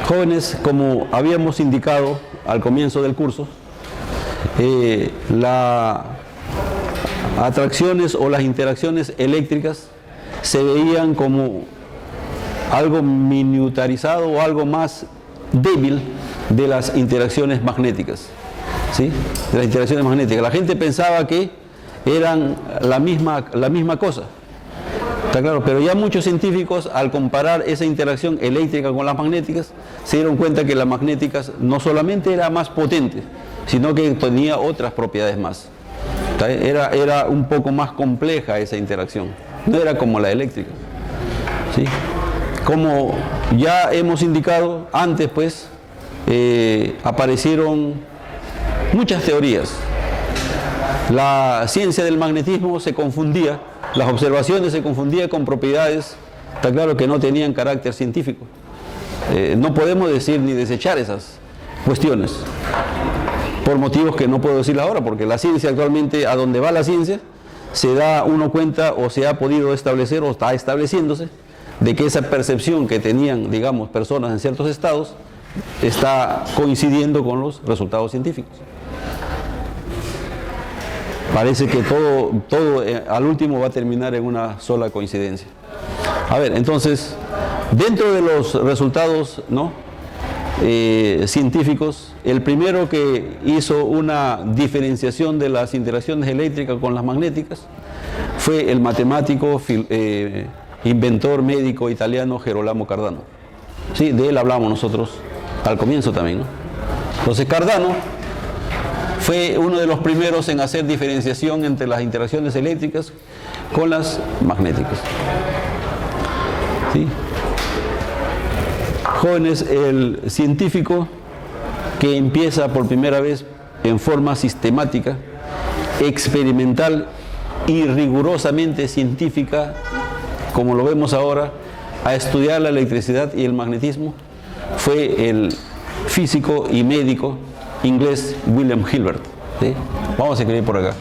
Jóvenes, como habíamos indicado al comienzo del curso, las atracciones o las interacciones eléctricas se veían como algo miniaturizado o algo más débil de las interacciones magnéticas, ¿sí? De las interacciones magnéticas. La gente pensaba que eran la misma cosa. Está claro, pero ya muchos científicos, al comparar esa interacción eléctrica con las magnéticas, se dieron cuenta que las magnéticas no solamente era más potente, sino que tenía otras propiedades más. Era un poco más compleja esa interacción, no era como la eléctrica, ¿sí? Como ya hemos indicado antes, pues, aparecieron muchas teorías. La ciencia del magnetismo se confundía, las observaciones se confundían con propiedades, está claro que no tenían carácter científico. No podemos decir ni desechar esas cuestiones, por motivos que no puedo decir ahora, porque la ciencia actualmente, a donde va la ciencia, se da uno cuenta o se ha podido establecer o está estableciéndose de que esa percepción que tenían, digamos, personas en ciertos estados está coincidiendo con los resultados científicos. Parece que todo al último va a terminar en una sola coincidencia. A ver, entonces, dentro de los resultados, ¿no?, científicos, el primero que hizo una diferenciación de las interacciones eléctricas con las magnéticas fue el matemático, inventor, médico italiano Gerolamo Cardano. Sí, de él hablamos nosotros al comienzo también, ¿no? Entonces Cardano fue uno de los primeros en hacer diferenciación entre las interacciones eléctricas con las magnéticas. ¿Sí? Jóvenes, el científico que empieza por primera vez en forma sistemática, experimental y rigurosamente científica, como lo vemos ahora, a estudiar la electricidad y el magnetismo, fue el físico y médico inglés William Hilbert. ¿Sí? Vamos a escribir por acá.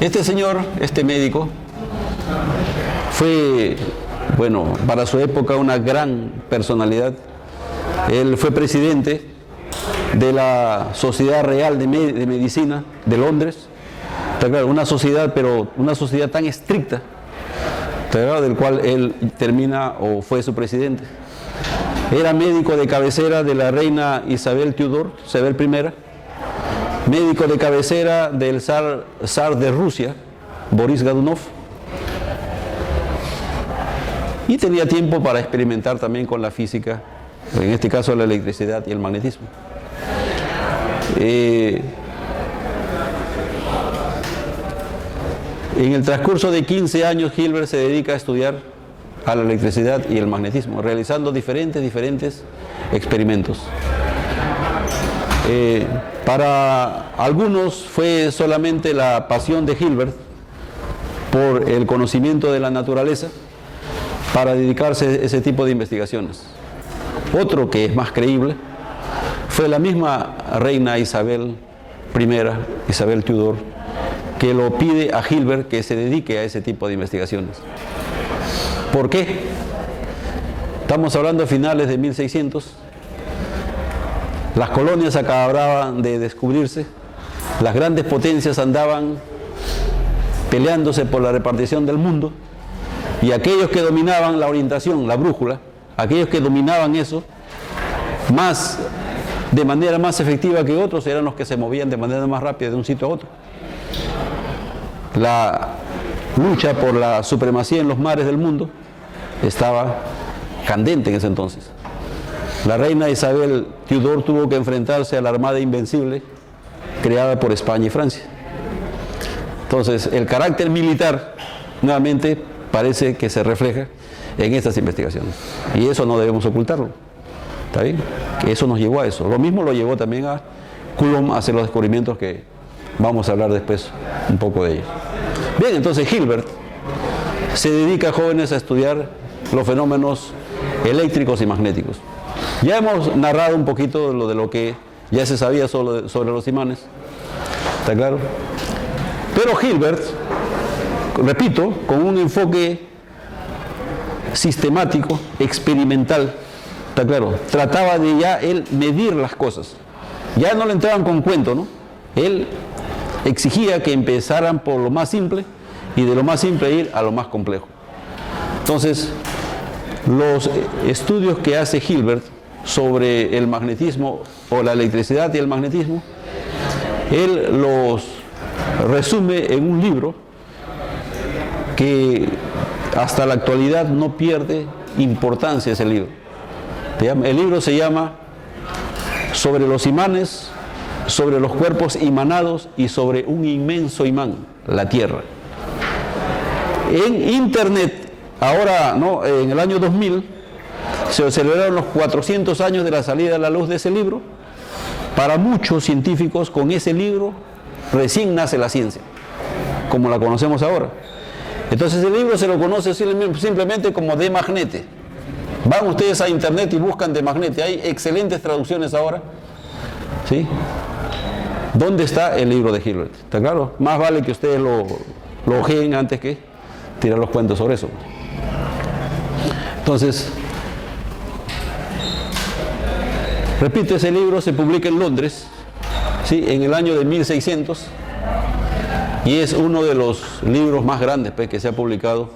Este señor, este médico, fue, bueno, para su época una gran personalidad. Él fue presidente de la Sociedad Real de Medicina de Londres. Está claro, una sociedad, pero una sociedad tan estricta, está claro, del cual él termina o fue su presidente. Era médico de cabecera de la reina Isabel Tudor, Isabel I, médico de cabecera del zar de Rusia, Boris Godunov, y tenía tiempo para experimentar también con la física, en este caso la electricidad y el magnetismo. En el transcurso de 15 años, Hilbert se dedica a estudiar a la electricidad y el magnetismo, realizando diferentes experimentos. Para algunos fue solamente la pasión de Hilbert por el conocimiento de la naturaleza para dedicarse a ese tipo de investigaciones. Otro que es más creíble fue la misma reina Isabel I, Isabel Tudor, que lo pide a Hilbert que se dedique a ese tipo de investigaciones. ¿Por qué? Estamos hablando de finales de 1600. Las colonias acababan de descubrirse. Las grandes potencias andaban peleándose por la repartición del mundo. Y aquellos que dominaban la orientación, la brújula, aquellos que dominaban eso, de manera más efectiva que otros, eran los que se movían de manera más rápida de un sitio a otro. La lucha por la supremacía en los mares del mundo estaba candente en ese entonces. La reina Isabel Tudor tuvo que enfrentarse a la Armada Invencible creada por España y Francia. Entonces, el carácter militar nuevamente parece que se refleja en estas investigaciones. Y eso no debemos ocultarlo. ¿Está bien? Que eso nos llevó a eso. Lo mismo lo llevó también a Coulomb a hacer los descubrimientos que vamos a hablar después un poco de ellos. Bien, entonces Hilbert se dedica, jóvenes, a estudiar los fenómenos eléctricos y magnéticos. Ya hemos narrado un poquito de lo que ya se sabía sobre los imanes. ¿Está claro? Pero Hilbert, repito, con un enfoque sistemático, experimental, está claro, trataba de ya él medir las cosas, ya no le entraban con cuento, ¿no? Él exigía que empezaran por lo más simple y de lo más simple ir a lo más complejo. Entonces, los estudios que hace Hilbert sobre el magnetismo o la electricidad y el magnetismo, él los resume en un libro que hasta la actualidad no pierde importancia ese libro. El libro se llama Sobre los imanes, sobre los cuerpos imanados y sobre un inmenso imán, la Tierra. En Internet, ahora, ¿no?, en el año 2000, se celebraron los 400 años de la salida a la luz de ese libro. Para muchos científicos, con ese libro recién nace la ciencia, como la conocemos ahora. Entonces el libro se lo conoce simplemente como De Magnete. Van ustedes a internet y buscan De Magnete, hay excelentes traducciones ahora, ¿sí? ¿Dónde está el libro de Hilbert? ¿Está claro? Más vale que ustedes lo ojeen antes que tirar los cuentos sobre eso. Entonces, repito, ese libro se publica en Londres, ¿sí?, en el año de 1600, y es uno de los libros más grandes, pues, que se ha publicado,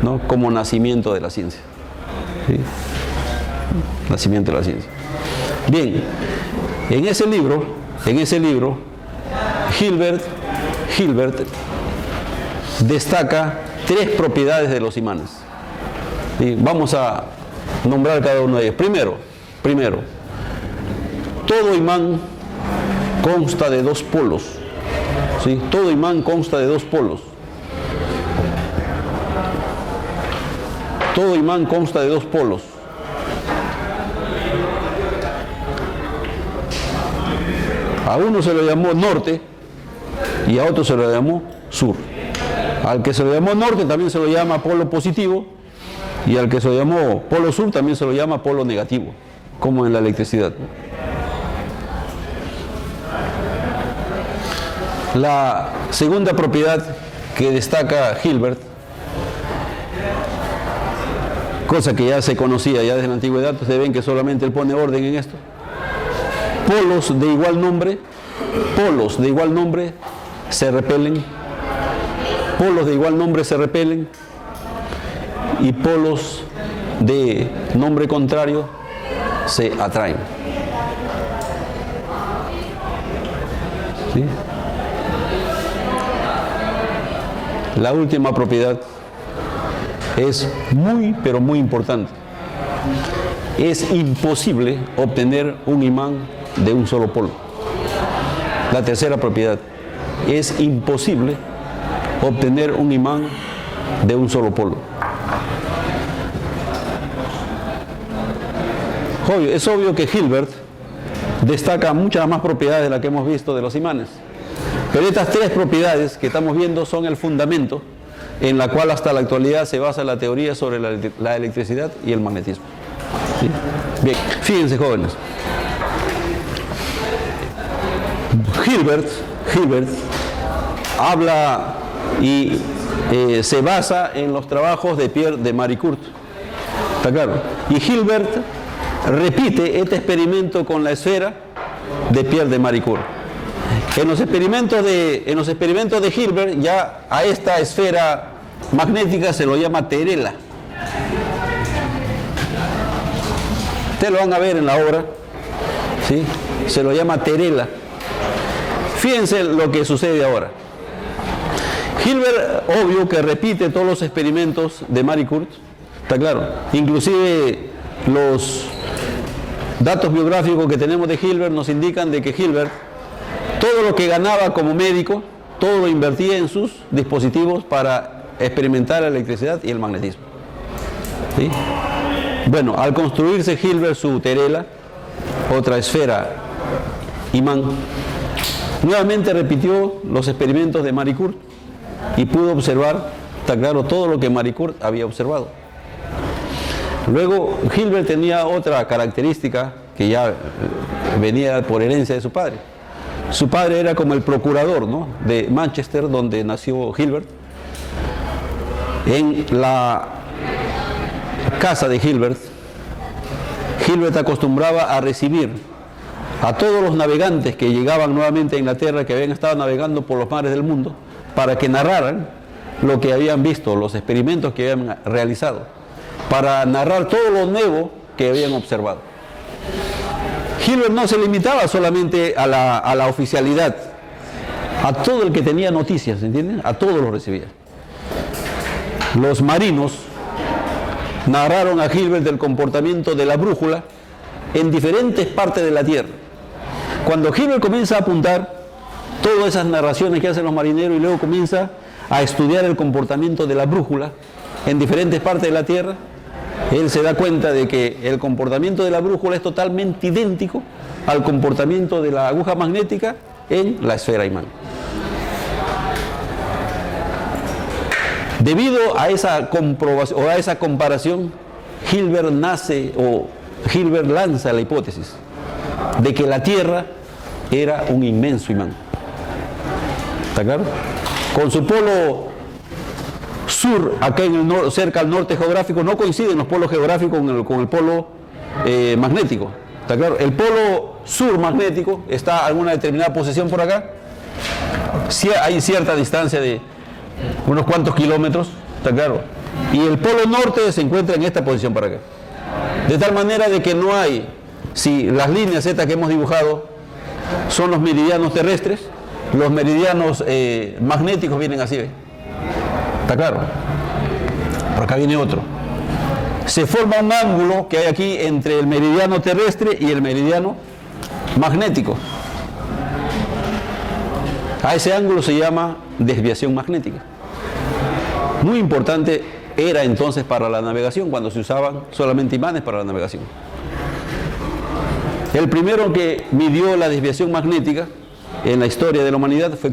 ¿no?, como nacimiento de la ciencia, ¿sí? Nacimiento de la ciencia. Bien, en ese libro, Hilbert destaca 3 propiedades de los imanes. Y vamos a nombrar cada uno de ellos. Primero, todo imán consta de 2 polos. ¿Sí? Todo imán consta de 2 polos. Todo imán consta de 2 polos. A uno se lo llamó norte y a otro se lo llamó sur. Al que se lo llamó norte también se lo llama polo positivo, y al que se lo llamó polo sur también se lo llama polo negativo, como en la electricidad. La segunda propiedad que destaca Hilbert, cosa que ya se conocía ya desde la antigüedad, ustedes ven que solamente él pone orden en esto. Polos de igual nombre se repelen. Polos de igual nombre se repelen, y polos de nombre contrario se atraen. ¿Sí? La última propiedad es muy, pero muy importante. Es imposible obtener un imán de un solo polo. La tercera propiedad: es imposible obtener un imán de un solo polo. Es obvio que Hilbert destaca muchas más propiedades de las que hemos visto de los imanes, pero estas 3 propiedades que estamos viendo son el fundamento en la cual hasta la actualidad se basa la teoría sobre la electricidad y el magnetismo. ¿Sí? Bien, fíjense, jóvenes. Hilbert habla y se basa en los trabajos de Pierre de Maricourt. ¿Está claro? Y Hilbert repite este experimento con la esfera de Pierre de Maricourt. En los experimentos de Hilbert, ya a esta esfera magnética se lo llama terela. Ustedes lo van a ver en la obra, ¿sí? Se lo llama terela. Fíjense lo que sucede ahora. Hilbert, obvio que repite todos los experimentos de Maricourt, está claro. Inclusive los datos biográficos que tenemos de Hilbert nos indican de que Hilbert, todo lo que ganaba como médico, todo lo invertía en sus dispositivos para experimentar la electricidad y el magnetismo. ¿Sí? Bueno, al construirse Hilbert su terela, otra esfera imán, nuevamente repitió los experimentos de Maricourt y pudo observar, está claro, todo lo que Maricourt había observado. Luego, Hilbert tenía otra característica que ya venía por herencia de su padre. Su padre era como el procurador, ¿no?, de Manchester, donde nació Hilbert. En la casa de Hilbert, Hilbert acostumbraba a recibir a todos los navegantes que llegaban nuevamente a Inglaterra, que habían estado navegando por los mares del mundo, para que narraran lo que habían visto, los experimentos que habían realizado, para narrar todo lo nuevo que habían observado. Hilbert no se limitaba solamente a la oficialidad, a todo el que tenía noticias, ¿entienden? A todos los recibía. Los marinos narraron a Hilbert del comportamiento de la brújula en diferentes partes de la Tierra. Cuando Hilbert comienza a apuntar todas esas narraciones que hacen los marineros y luego comienza a estudiar el comportamiento de la brújula en diferentes partes de la Tierra, él se da cuenta de que el comportamiento de la brújula es totalmente idéntico al comportamiento de la aguja magnética en la esfera imán. Debido a esa comprobación o a esa comparación, Hilbert lanza la hipótesis de que la Tierra era un inmenso imán. ¿Está claro? Con su polo sur, acá en el cerca al norte geográfico, no coinciden los polos geográficos con el polo magnético. ¿Está claro? El polo sur magnético está a una determinada posición por acá. Sí, hay cierta distancia de unos cuantos kilómetros, ¿está claro? Y el polo norte se encuentra en esta posición para acá. De tal manera de que no hay, si las líneas Z que hemos dibujado son los meridianos terrestres, los meridianos magnéticos vienen así, ¿ve? ¿Está claro? Por acá viene otro. Se forma un ángulo que hay aquí entre el meridiano terrestre y el meridiano magnético. A ese ángulo se llama desviación magnética. Muy importante era entonces para la navegación, cuando se usaban solamente imanes para la navegación. El primero que midió la desviación magnética en la historia de la humanidad fue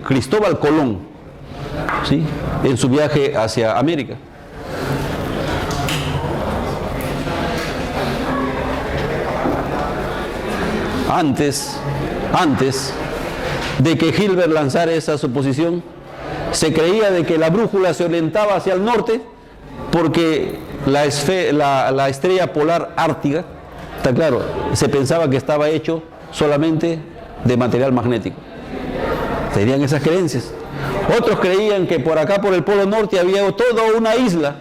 Cristóbal Colón, ¿sí? En su viaje hacia América. Antes de que Hilbert lanzara esa suposición, se creía de que la brújula se orientaba hacia el norte porque la estrella polar ártica, está claro, se pensaba que estaba hecho solamente de material magnético. Tenían esas creencias. Otros creían que por acá, por el polo norte, había toda una isla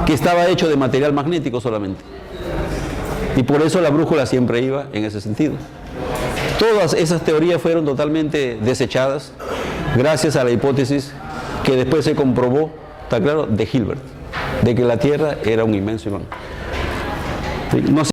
que estaba hecho de material magnético solamente. Y por eso la brújula siempre iba en ese sentido. Todas esas teorías fueron totalmente desechadas gracias a la hipótesis que después se comprobó, está claro, de Hilbert, de que la Tierra era un inmenso imán. No sé